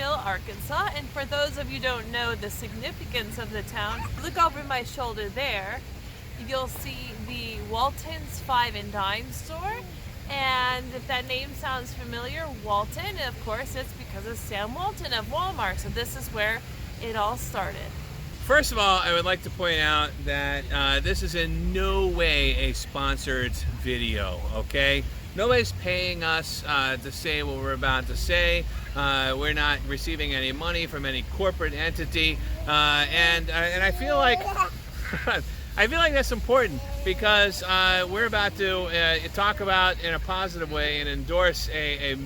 Bentonville, Arkansas, and for those of you who don't know the significance of the town, look over my shoulder there. You'll see the Walton's Five and Dime store, and if that name sounds familiar, Walton, of course, it's because of Sam Walton of Walmart, so this is where it all started. First of all, I would like to point out that this is in no way a sponsored video, okay? Nobody's paying us to say what we're about to say. We're not receiving any money from any corporate entity, and I feel like I feel like that's important because we're about to talk about in a positive way and endorse a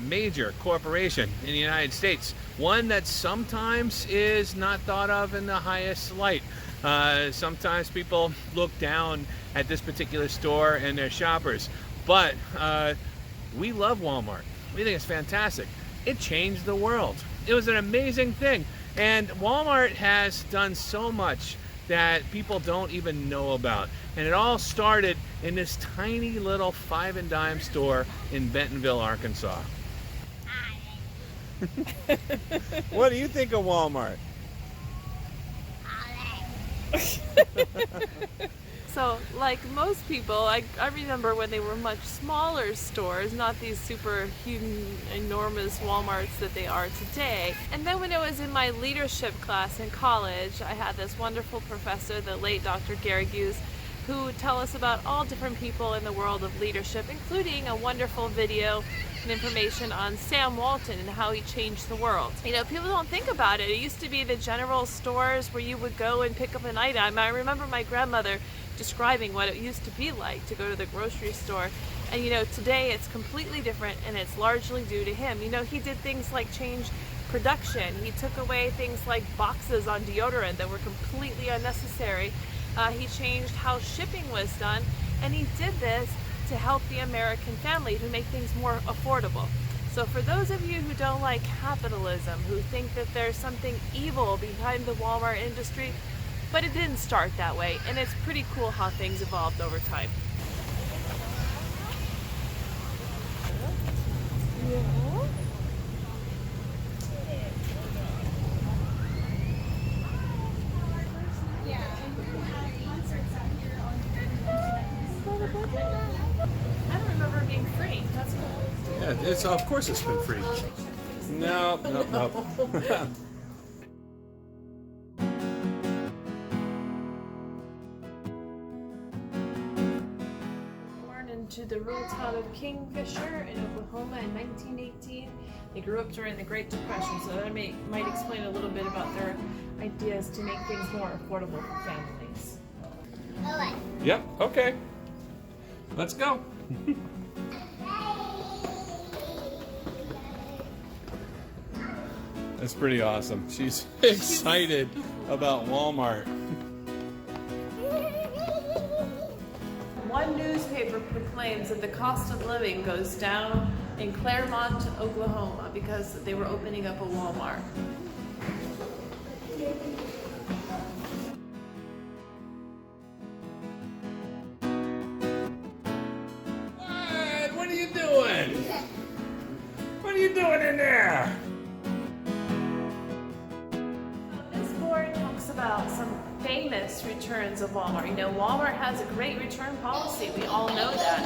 major corporation in the United States, one that sometimes is not thought of in the highest light. Sometimes people look down at this particular store and their shoppers, but we love Walmart. We think it's fantastic. It changed the world. It was an amazing thing, and Walmart has done so much that people don't even know about, and it all started in this tiny little five and dime store in Bentonville, Arkansas. What do you think of Walmart? So, like most people, I remember when they were much smaller stores, not these super huge, enormous Walmarts that they are today. And then when I was in my leadership class in college, I had this wonderful professor, the late Dr. Gary Hughes, who would tell us about all different people in the world of leadership, including a wonderful video and information on Sam Walton and how he changed the world. You know, people don't think about it. It used to be the general stores where you would go and pick up an item. I remember my grandmother describing what it used to be like to go to the grocery store. And you know, today it's completely different, and it's largely due to him. You know, he did things like change production. He took away things like boxes on deodorant that were completely unnecessary. He changed how shipping was done, and he did this to help the American family, to make things more affordable. So for those of you who don't like capitalism, who think that there's something evil behind the Walmart industry, but it didn't start that way, and it's pretty cool how things evolved over time. I don't remember it being free. That's cool. Yeah, it's of course it's been free. No. Born into the rural town of Kingfisher in Oklahoma in 1918. They grew up during the Great Depression, so that might explain a little bit about their ideas to make things more affordable for families. Yep, okay. Let's go. That's pretty awesome. She's excited about Walmart. One newspaper proclaims that the cost of living goes down in Claremont, Oklahoma, because they were opening up a Walmart. What are you doing? What are you doing in there? This board talks about some famous returns of Walmart. You know, Walmart has a great return policy. We all know that.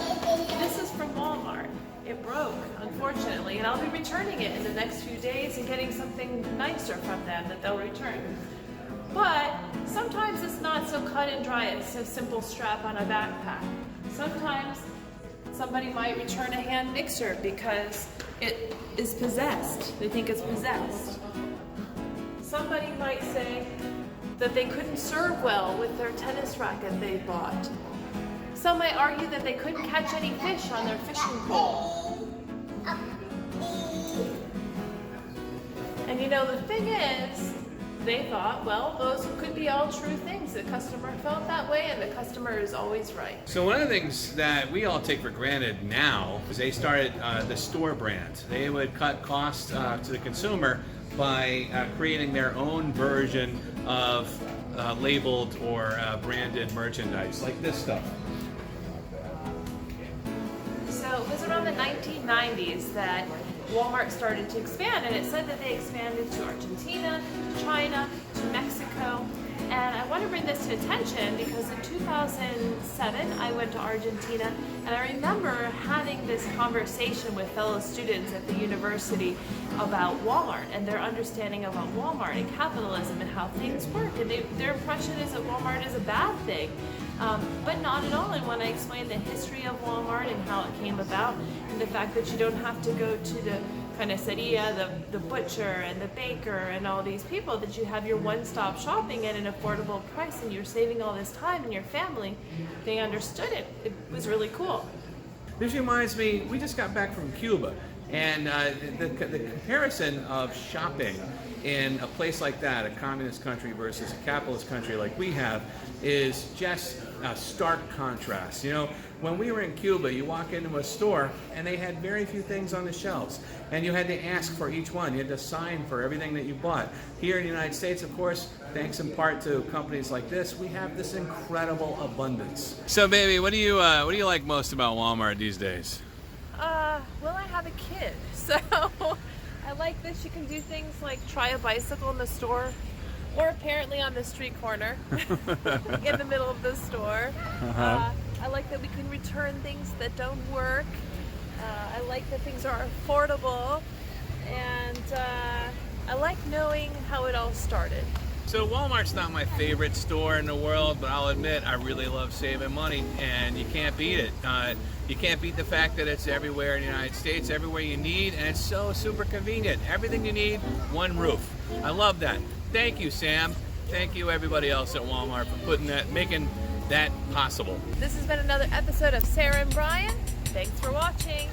This is from Walmart. It broke, unfortunately, and I'll be returning it in the next few days and getting something nicer from them that they'll return. But sometimes it's not so cut and dry. It's a simple strap on a backpack. Sometimes somebody might return a hand mixer because it is possessed. They think it's possessed. Somebody might say that they couldn't serve well with their tennis racket they bought. Some might argue that they couldn't catch any fish on their fishing pole. And you know, the thing is, they thought, well, those could be all true things. The customer felt that way, and the customer is always right. So one of the things that we all take for granted now is they started the store brand. They would cut costs to the consumer by creating their own version of labeled or branded merchandise, like this stuff. So it was around the 1990s that Walmart started to expand, and it said that they expanded to Argentina, to China, to Mexico. And I want to bring this to attention because in 2007 I went to Argentina, and I remember having this conversation with fellow students at the university about Walmart and their understanding about Walmart and capitalism and how things work. And their impression is that Walmart is a bad thing. But not at all. And when I explained the history of Walmart and how it came about, and the fact that you don't have to go to the carniceria, the butcher and the baker and all these people, that you have your one-stop shopping at an affordable price and you're saving all this time in your family, they understood it. It was really cool. This reminds me, we just got back from Cuba, and the comparison of shopping in a place like that, a communist country versus a capitalist country like we have, is just a stark contrast. You know, when we were in Cuba, you walk into a store and they had very few things on the shelves, and you had to ask for each one. You had to sign for everything that you bought. Here in the United States, of course, thanks in part to companies like this, we have this incredible abundance. So, baby, what do you like most about Walmart these days? Well, I have a kid, so I like that she can do things like try a bicycle in the store, or apparently on the street corner in the middle of the store. I like that we can return things that don't work. I like that things are affordable, and I like knowing how it all started. So Walmart's not my favorite store in the world, but I'll admit I really love saving money, and you can't beat it. You can't beat the fact that it's everywhere in the United States, everywhere you need, and it's so super convenient. Everything you need, one roof. I love that. Thank you, Sam. Thank you, everybody else at Walmart, for making that possible. This has been another episode of Sarah and Brian. Thanks for watching.